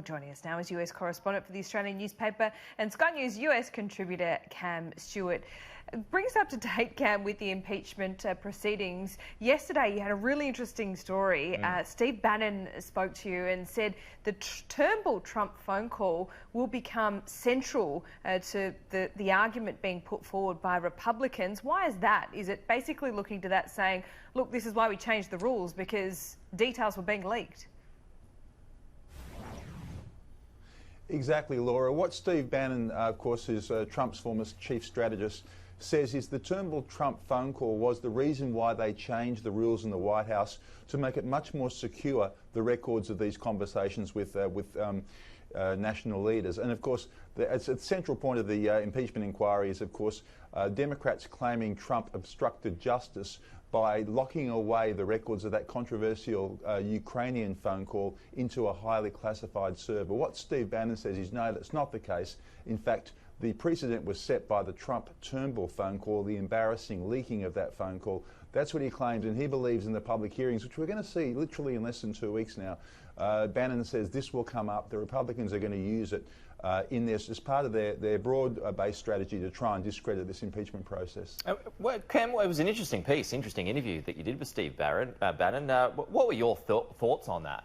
Joining us now is US correspondent for the Australian newspaper and Sky News US contributor Cam Stewart. Bring us up to date, Cam, with the impeachment proceedings. Yesterday you had a really interesting story. Steve Bannon spoke to you and said the Turnbull Trump phone call will become central to the argument being put forward by Republicans. Why is that? Is it basically looking to that saying, look, this is why we changed the rules, because details were being leaked? Exactly, Laura. What Steve Bannon, of course, is Trump's former chief strategist, says is the Turnbull Trump phone call was the reason why they changed the rules in the White House to make it much more secure, the records of these conversations with national leaders. And of course, it's a central point of the impeachment inquiry is, of course, Democrats claiming Trump obstructed justice by locking away the records of that controversial Ukrainian phone call into a highly classified server. What Steve Bannon says is no, that's not the case. In fact, the precedent was set by the Trump-Turnbull phone call, the embarrassing leaking of that phone call. That's what he claims, and he believes in the public hearings, which we're going to see literally in less than 2 weeks now. Bannon says this will come up. The Republicans are going to use it in this as part of their broad-based strategy to try and discredit this impeachment process. Well, Cam, it was an interesting piece, interesting interview that you did with Steve Bannon. What were your thoughts on that?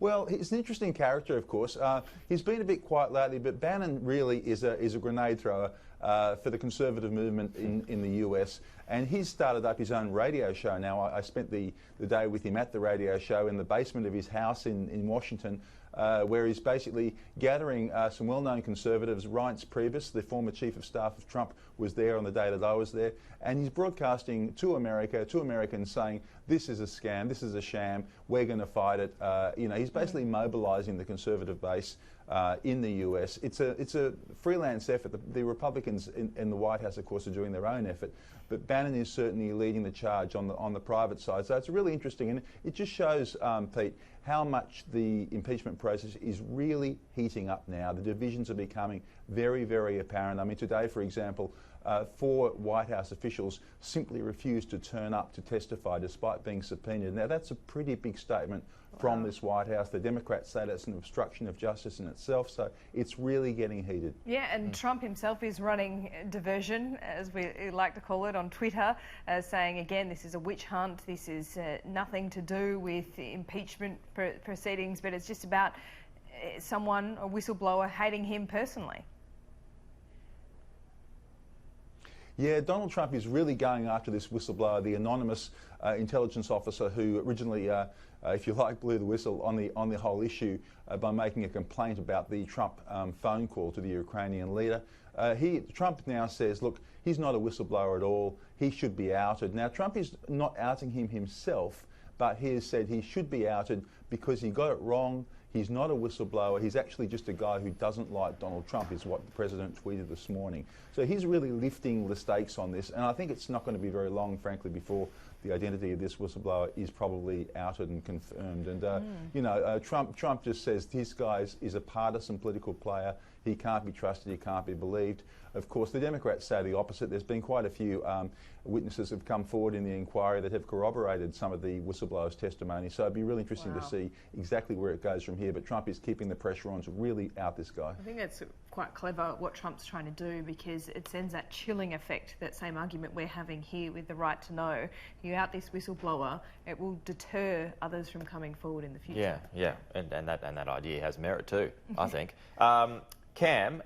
Well, he's an interesting character, of course. He's been a bit quiet lately, but Bannon really is a grenade thrower for the conservative movement in the US. And he's started up his own radio show now. I spent the day with him at the radio show in the basement of his house in Washington, where he's basically gathering some well-known conservatives. Reince Priebus, the former chief of staff of Trump, was there on the day that I was there. And he's broadcasting to America, to Americans, saying, this is a scam, this is a sham, we're going to fight it. He's basically mobilising the conservative base in the US. It's a freelance effort. The Republicans in the White House, of course, are doing their own effort, but Bannon is certainly leading the charge on the private side. So it's really interesting, and it just shows, Pete, how much the impeachment process is really heating up now. The divisions are becoming very, very apparent. I mean, today, for example, 4 White House officials simply refused to turn up to testify despite being subpoenaed. Now, that's a pretty big statement from this White House. The Democrats say that's an obstruction of justice in itself, so it's really getting heated. Yeah, and Trump himself is running diversion, as we like to call it, on Twitter, saying, again, this is a witch hunt, this is nothing to do with impeachment proceedings, but it's just about someone, a whistleblower, hating him personally. Yeah, Donald Trump is really going after this whistleblower, the anonymous intelligence officer who originally, if you like, blew the whistle on the whole issue by making a complaint about the Trump phone call to the Ukrainian leader. Trump now says, look, he's not a whistleblower at all. He should be outed. Now, Trump is not outing him himself, but he has said he should be outed because he got it wrong. He's not a whistleblower. He's actually just a guy who doesn't like Donald Trump, is what the president tweeted this morning. So he's really lifting the stakes on this, and I think it's not going to be very long, frankly, before the identity of this whistleblower is probably outed and confirmed. And Trump just says this guy is a partisan political player. He can't be trusted. He can't be believed. Of course, the Democrats say the opposite. There's been quite a few witnesses have come forward in the inquiry that have corroborated some of the whistleblower's testimony. So it'd be really interesting to see exactly where it goes from here. But Trump is keeping the pressure on to really out this guy. I think that's quite clever what Trump's trying to do, because it sends that chilling effect, that same argument we're having here with the right to know. You out this whistleblower, it will deter others from coming forward in the future. Yeah, and that idea has merit too, I think. Cam,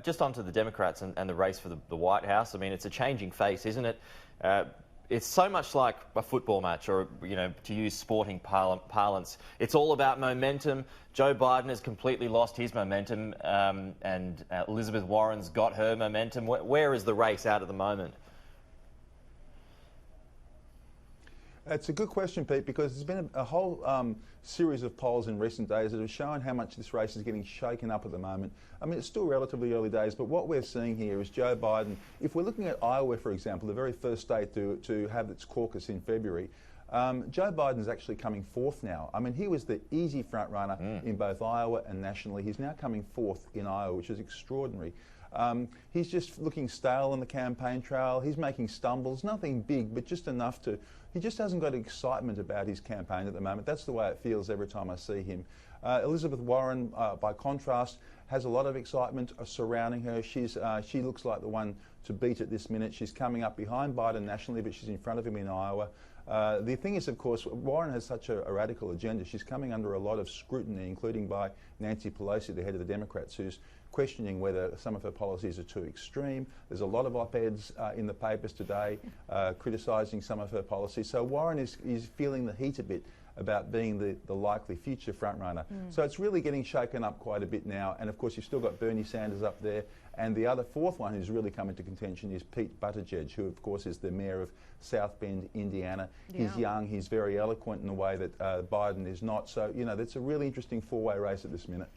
just onto the Democrats and the race for the White House. I mean, it's a changing face, isn't it? It's so much like a football match, or, to use sporting parlance. It's all about momentum. Joe Biden has completely lost his momentum, and Elizabeth Warren's got her momentum. Where is the race out at the moment? It's a good question, Pete, because there's been a whole series of polls in recent days that have shown how much this race is getting shaken up at the moment. I mean, it's still relatively early days, but what we're seeing here is Joe Biden. If we're looking at Iowa, for example, the very first state to have its caucus in February, Joe Biden's actually coming fourth now. I mean, he was the easy front runner in both Iowa and nationally. He's now coming fourth in Iowa, which is extraordinary. He's just looking stale on the campaign trail. He's making stumbles, nothing big, but just enough to he just hasn't got excitement about his campaign at the moment. That's the way it feels every time I see him. Elizabeth Warren, by contrast, has a lot of excitement surrounding her. She looks like the one to beat at this minute. She's coming up behind Biden nationally, but she's in front of him in Iowa. The thing is, of course, Warren has such a radical agenda. She's coming under a lot of scrutiny, including by Nancy Pelosi, the head of the Democrats, who's questioning whether some of her policies are too extreme. There's a lot of op-eds in the papers today criticising some of her policies. So Warren is feeling the heat a bit about being the likely future frontrunner. So it's really getting shaken up quite a bit now. And of course, you've still got Bernie Sanders up there. And the other fourth one who's really come into contention is Pete Buttigieg, who of course is the mayor of South Bend, Indiana. Yeah. He's young, he's very eloquent in a way that Biden is not. So, you know, that's a really interesting four-way race at this minute.